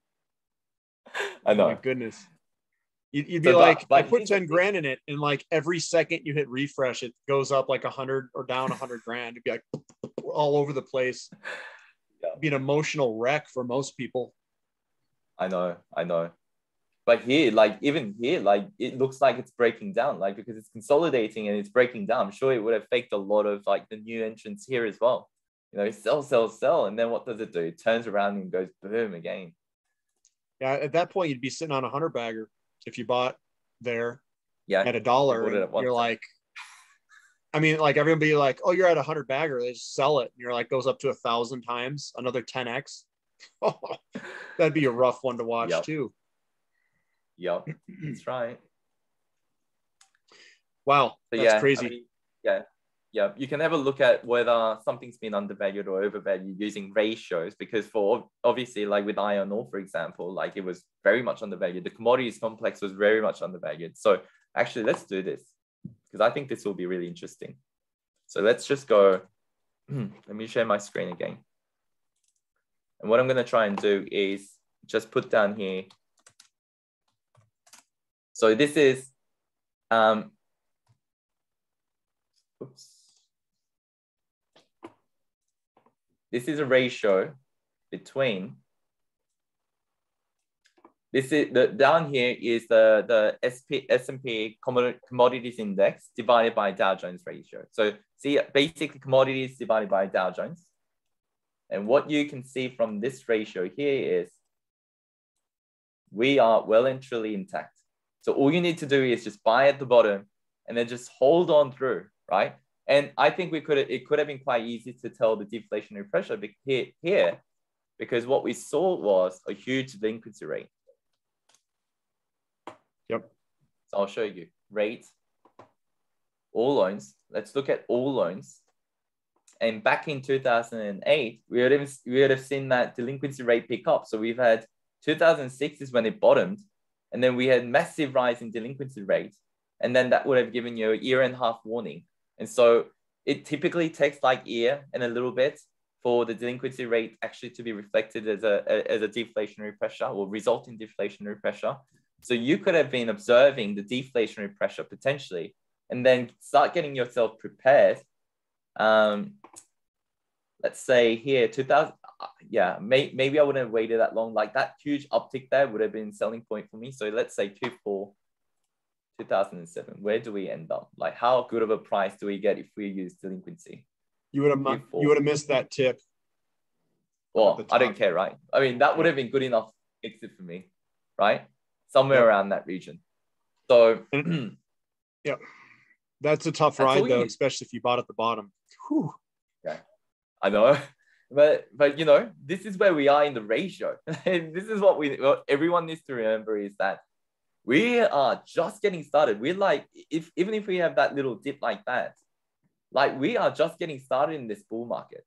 I know. Oh my goodness. You'd be like, I put 10 grand in it, and like every second you hit refresh, it goes up like 100 or down 100 grand. It'd be like all over the place. Yeah. It'd be an emotional wreck for most people. I know. But here, like even here, like it looks like it's breaking down, like because it's consolidating and it's breaking down. I'm sure it would have faked a lot of like the new entrants here as well. You know, sell, and then what does it do? It turns around and goes boom again. Yeah, at that point you'd be sitting on 100 bagger if you bought there. Yeah, at $1. You're like, I mean, like everyone be like, oh, you're at 100 bagger. They just sell it. And you're like, goes up to 1,000 times, another 10x. That'd be a rough one to watch too. Yep, that's right. Wow, that's crazy. I mean, yeah. You can have a look at whether something's been undervalued or overvalued using ratios, because for obviously, like with iron ore, for example, like it was very much undervalued. The commodities complex was very much undervalued. So actually, let's do this because I think this will be really interesting. So let's just go. Let me share my screen again. And what I'm going to try and do is just put down here. So this is, this is a ratio between, down here is the S&P commodities index divided by Dow Jones ratio. So see, basically commodities divided by Dow Jones. And what you can see from this ratio here is we are well and truly intact. So all you need to do is just buy at the bottom and then just hold on through, right? And I think it could have been quite easy to tell the deflationary pressure here because what we saw was a huge delinquency rate. Yep. So I'll show you rate, all loans. Let's look at all loans. And back in 2008, we would have seen that delinquency rate pick up. So we've had 2006 is when it bottomed. And then we had massive rise in delinquency rate. And then that would have given you a 1.5 year warning. And so it typically takes like a year and a little bit for the delinquency rate actually to be reflected as a deflationary pressure or result in deflationary pressure. So you could have been observing the deflationary pressure potentially, and then start getting yourself prepared. Let's say here, 2000, maybe I wouldn't have waited that long. Like that huge uptick there would have been selling point for me. So let's say Q4 2007, where do we end up? Like how good of a price do we get if we use delinquency? You would have missed that tip. Well, I don't care, right? I mean, that would have been good enough exit for me, right? Somewhere around that region. So yeah, that's a tough ride though, especially if you bought at the bottom. Whew. Yeah, I know. But you know, this is where we are in the ratio. This is what everyone needs to remember is that we are just getting started. We're like, even if we have that little dip like that, like we are just getting started in this bull market.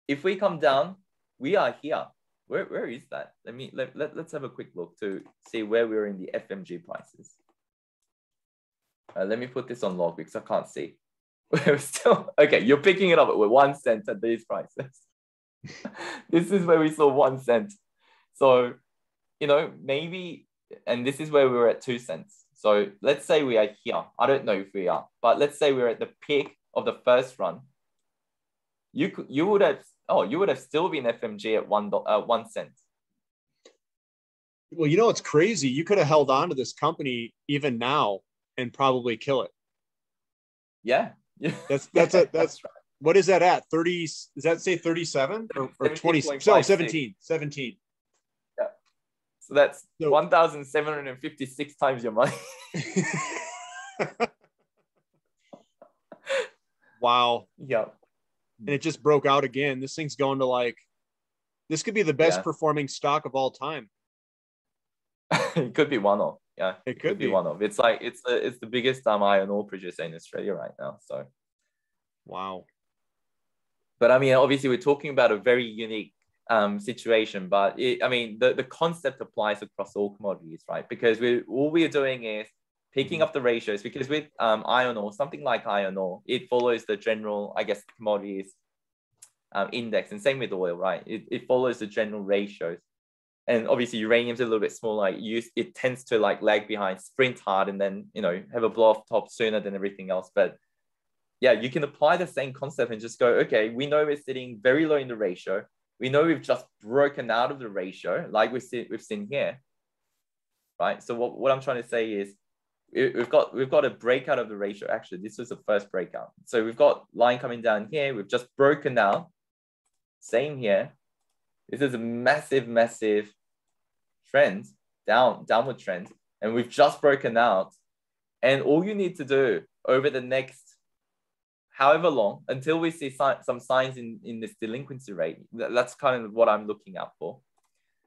If we come down, we are here. Where is that? Let's have a quick look to see where we're in the FMG prices. Let me put this on log because I can't see. We're still okay. You're picking it up at 1 cent at these prices. This is where we saw 1 cent. So, you know, maybe, and this is where we were at 2 cents. So let's say we are here. I don't know if we are, but let's say we're at the peak of the first run. You would have still been FMG at 1 cent. Well, you know, it's crazy. You could have held on to this company even now and probably kill it. Yeah. That's right. What is that at? 30? Does that say 37 or 20? So 17. Yeah. So that's 1,756 times your money. Wow. Yeah. And it just broke out again. This thing's going to this could be the best performing stock of all time. It could be one of. Yeah, it could be one of. It's like it's the biggest iron ore producer in Australia right now. So, wow. But I mean, obviously, we're talking about a very unique situation. But the concept applies across all commodities, right? Because all we're doing is picking up the ratios. Because with iron ore, something like iron ore, it follows the general, I guess, commodities index, and same with oil, right? It follows the general ratios. And obviously uranium's a little bit smaller. It tends to lag behind, sprint hard, and then, you know, have a blow off top sooner than everything else. But yeah, you can apply the same concept and just go, okay, we know we're sitting very low in the ratio. We know we've just broken out of the ratio, like we've seen here, right? So what I'm trying to say is we've got a breakout of the ratio. Actually, this was the first breakout. So we've got line coming down here. We've just broken out. Same here. This is a massive trend, downward trend. And we've just broken out. And all you need to do over the next however long, until we see some signs in this delinquency rate, that's kind of what I'm looking out for.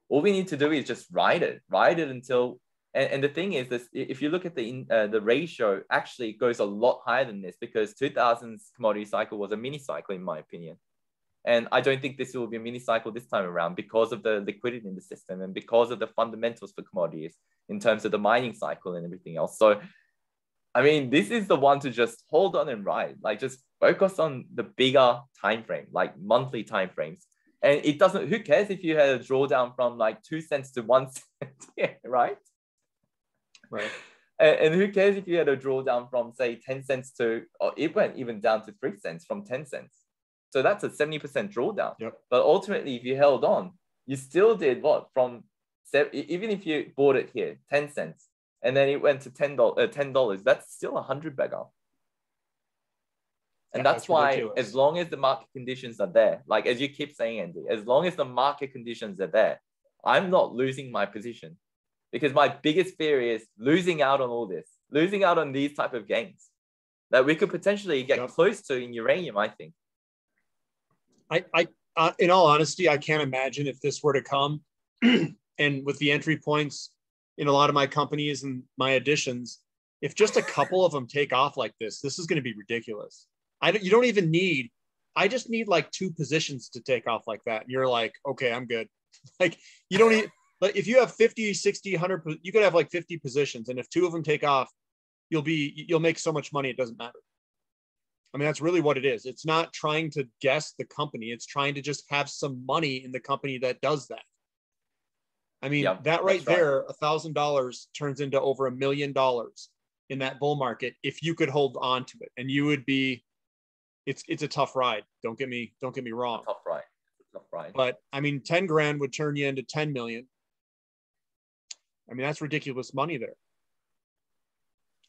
All we need to do is just ride it until, and the thing is this, if you look at the ratio, actually it goes a lot higher than this, because 2000's commodity cycle was a mini cycle, in my opinion. And I don't think this will be a mini cycle this time around because of the liquidity in the system and because of the fundamentals for commodities in terms of the mining cycle and everything else. So, I mean, this is the one to just hold on and ride, like just focus on the bigger time frame, like monthly time frames. And it doesn't, who cares if you had a drawdown from like 2 cents to 1 cent, yeah, right? Right. And who cares if you had a drawdown from, say, 10 cents to, or it went even down to 3 cents from 10 cents. So that's a 70% drawdown. Yep. But ultimately, if you held on, you still did what? From, even if you bought it here, 10 cents, and then it went to $10, that's still 100 bagger. And that's why, ridiculous. As long as the market conditions are there, like as you keep saying, Andy, as long as the market conditions are there, I'm not losing my position, because my biggest fear is losing out on all this, losing out on these type of gains that we could potentially get close to in uranium, I think. I in all honesty, I can't imagine if this were to come and with the entry points in a lot of my companies and my additions, if just a couple of them take off like this is going to be ridiculous. You don't even need, I just need like 2 positions to take off like that. And you're like, okay, I'm good. Like you don't need, like if you have 50, 60, 100, you could have like 50 positions. And if 2 of them take off, you'll make so much money. It doesn't matter. I mean, that's really what it is. It's not trying to guess the company. It's trying to just have some money in the company that does that. I mean, that right there, $1,000 turns into over $1 million in that bull market if you could hold on to it. And you would be, it's a tough ride. Don't get me wrong. Tough ride. But I mean, 10 grand would turn you into 10 million. I mean, that's ridiculous money there.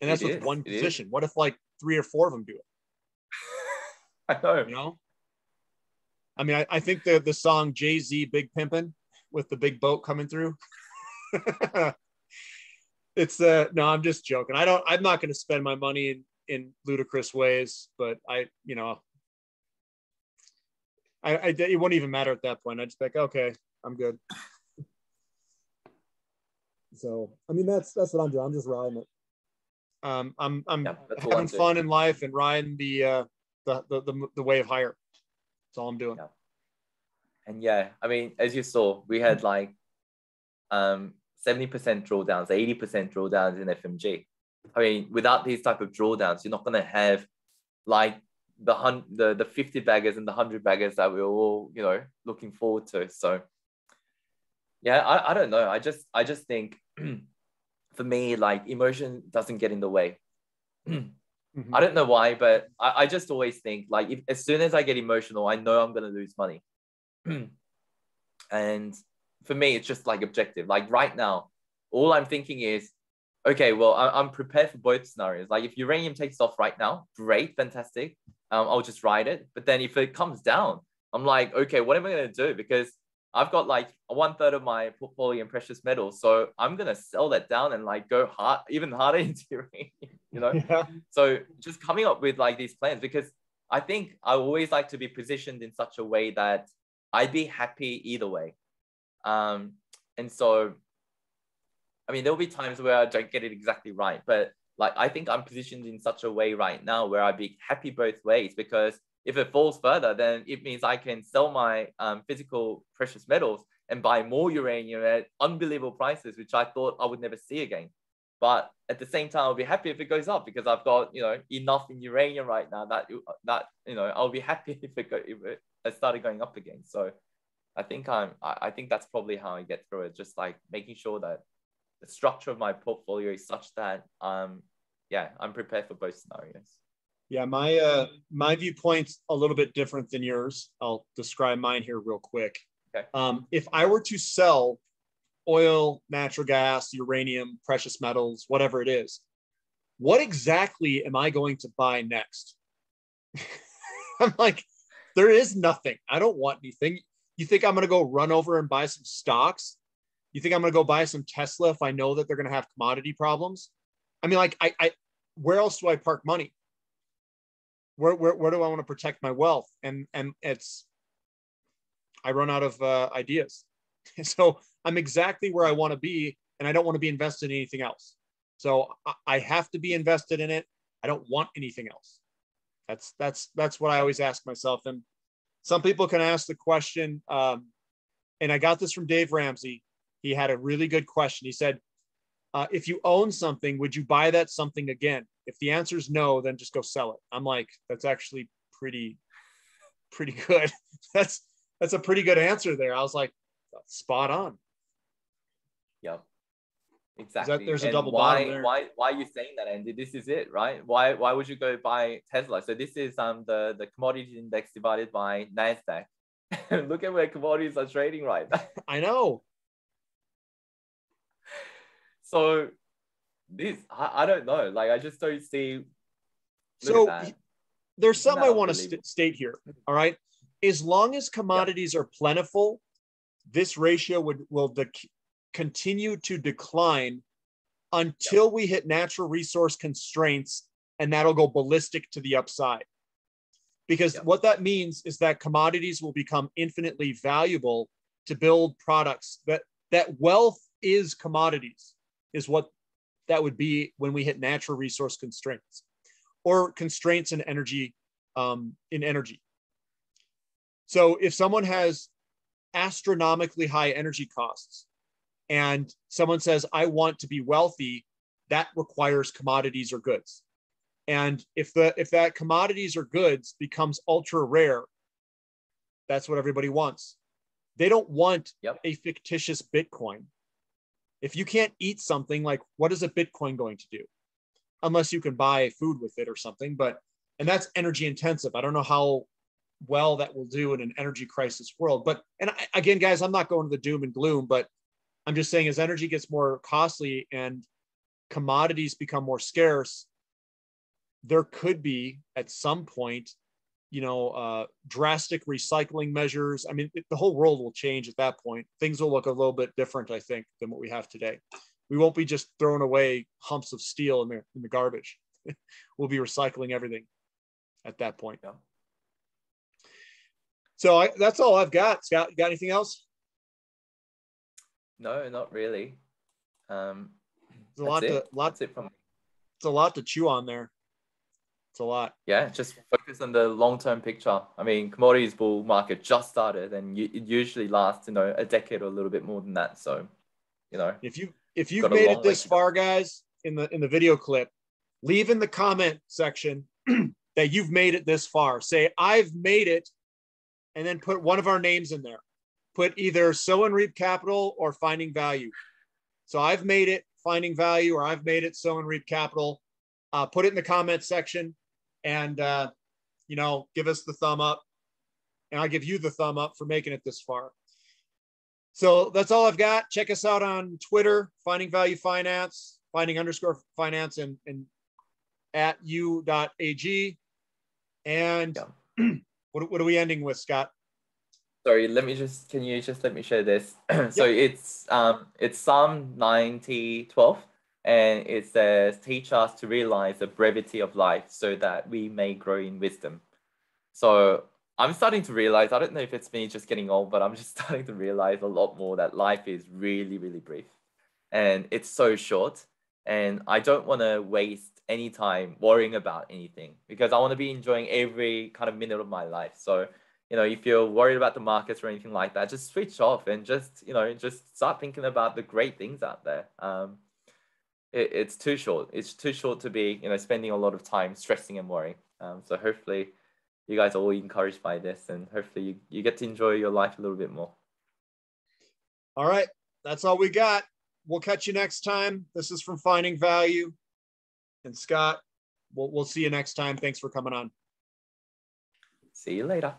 And that's with one position. What if like 3 or 4 of them do it? I know. You know? I mean, I think the song Jay-Z Big Pimpin' with the big boat coming through. It's no, I'm just joking. I'm not going to spend my money in ludicrous ways, but it wouldn't even matter at that point. I'd just be like, okay, I'm good. So, I mean, that's what I'm doing. I'm just riding it. I'm having fun in life and riding the wave higher. That's all I'm doing. Yeah. And yeah, I mean, as you saw, we had like 70% drawdowns, 80% drawdowns in FMG. I mean, without these type of drawdowns, you're not going to have like the 50 baggers and the 100 baggers that we're all, looking forward to. So yeah, I don't know. I just think for me, like emotion doesn't get in the way. Mm-hmm. I don't know why, but I just always think like as soon as I get emotional, I know I'm going to lose money. And for me, it's just like objective. Like right now, all I'm thinking is, okay, well, I'm prepared for both scenarios. Like if uranium takes off right now, great, fantastic. I'll just ride it. But then if it comes down, I'm like, okay, what am I going to do? Because I've got like 1/3 of my portfolio in precious metals. So I'm going to sell that down and like go hard, even harder into uranium, Yeah. So just coming up with like these plans, because I think I always like to be positioned in such a way that I'd be happy either way. And so, I mean, there'll be times where I don't get it exactly right, but like, I think I'm positioned in such a way right now where I'd be happy both ways, because if it falls further, then it means I can sell my physical precious metals and buy more uranium at unbelievable prices, which I thought I would never see again. But at the same time, I'll be happy if it goes up because I've got, enough in uranium right now that I'll be happy if it started going up again. So I think that's probably how I get through it. Just like making sure that the structure of my portfolio is such that I'm prepared for both scenarios. Yeah, my viewpoint's a little bit different than yours. I'll describe mine here real quick. Okay. If I were to sell oil, natural gas, uranium, precious metals, whatever it is, what exactly am I going to buy next? I'm like, there is nothing. I don't want anything. You think I'm going to go run over and buy some stocks? You think I'm going to go buy some Tesla if I know that they're going to have commodity problems? I mean, like, I where else do I park money? Where do I want to protect my wealth? And I run out of ideas. So I'm exactly where I want to be, and I don't want to be invested in anything else. So I have to be invested in it. I don't want anything else. That's what I always ask myself. And some people can ask the question, and I got this from Dave Ramsey. He had a really good question. He said, if you own something, would you buy that something again? If the answer is no, then just go sell it. I'm like, that's actually pretty good. That's a pretty good answer there. I was like, spot on. Yep. Exactly. There's a double bottom there. Why are you saying that, Andy? This is it, right? Why would you go buy Tesla? So this is the commodity index divided by NASDAQ. Look at where commodities are trading right now. I know. So this, I don't know. Like, I just don't see. So there's something I want to state here. All right. As long as commodities are plentiful, this ratio will continue to decline until we hit natural resource constraints, and that'll go ballistic to the upside. Because what that means is that commodities will become infinitely valuable to build products. That wealth is commodities. is what that would be when we hit natural resource constraints or constraints in energy. So if someone has astronomically high energy costs and someone says, I want to be wealthy, that requires commodities or goods. And if that commodities or goods becomes ultra rare, that's what everybody wants. They don't want a fictitious Bitcoin. If you can't eat something, like what is a Bitcoin going to do? Unless you can buy food with it or something, and that's energy intensive. I don't know how well that will do in an energy crisis world. But, and again, guys, I'm not going to the doom and gloom, but I'm just saying as energy gets more costly and commodities become more scarce, there could be at some point, drastic recycling measures. I mean, the whole world will change at that point. Things will look a little bit different, I think, than what we have today. We won't be just throwing away humps of steel in the garbage. We'll be recycling everything at that point. Yeah. So that's all I've got. Scott, you got anything else? No, not really. It's a lot to chew on there. It's a lot. Yeah, just focus on the long-term picture. I mean, commodities bull market just started, and it usually lasts, a decade or a little bit more than that. So, if you've made it this far, guys, in the video clip, leave in the comment section that you've made it this far. Say, I've made it, and then put one of our names in there. Put either Sow and Reap Capital or Finding Value. So I've made it, Finding Value, or I've made it, Sow and Reap Capital. Put it in the comment section, and give us the thumb up, and I'll give you the thumb up for making it this far. So that's all I've got. Check us out on Twitter, Finding Value Finance, Finding_finance, and at u.ag. And what are we ending with, Scott? Sorry, can you just let me share this? So it's Psalm 90:12, and it says, teach us to realize the brevity of life so that we may grow in wisdom. So I'm starting to realize, I don't know if it's me just getting old, but I'm just starting to realize a lot more that life is really, really brief. And it's so short. And I don't want to waste any time worrying about anything, because I want to be enjoying every kind of minute of my life. So, if you're worried about the markets or anything like that, just switch off and just start thinking about the great things out there. It's too short. It's too short to be, spending a lot of time stressing and worrying. So hopefully you guys are all encouraged by this, and hopefully you get to enjoy your life a little bit more. All right. That's all we got. We'll catch you next time. This is from Finding Value. And Scott, we'll see you next time. Thanks for coming on. See you later.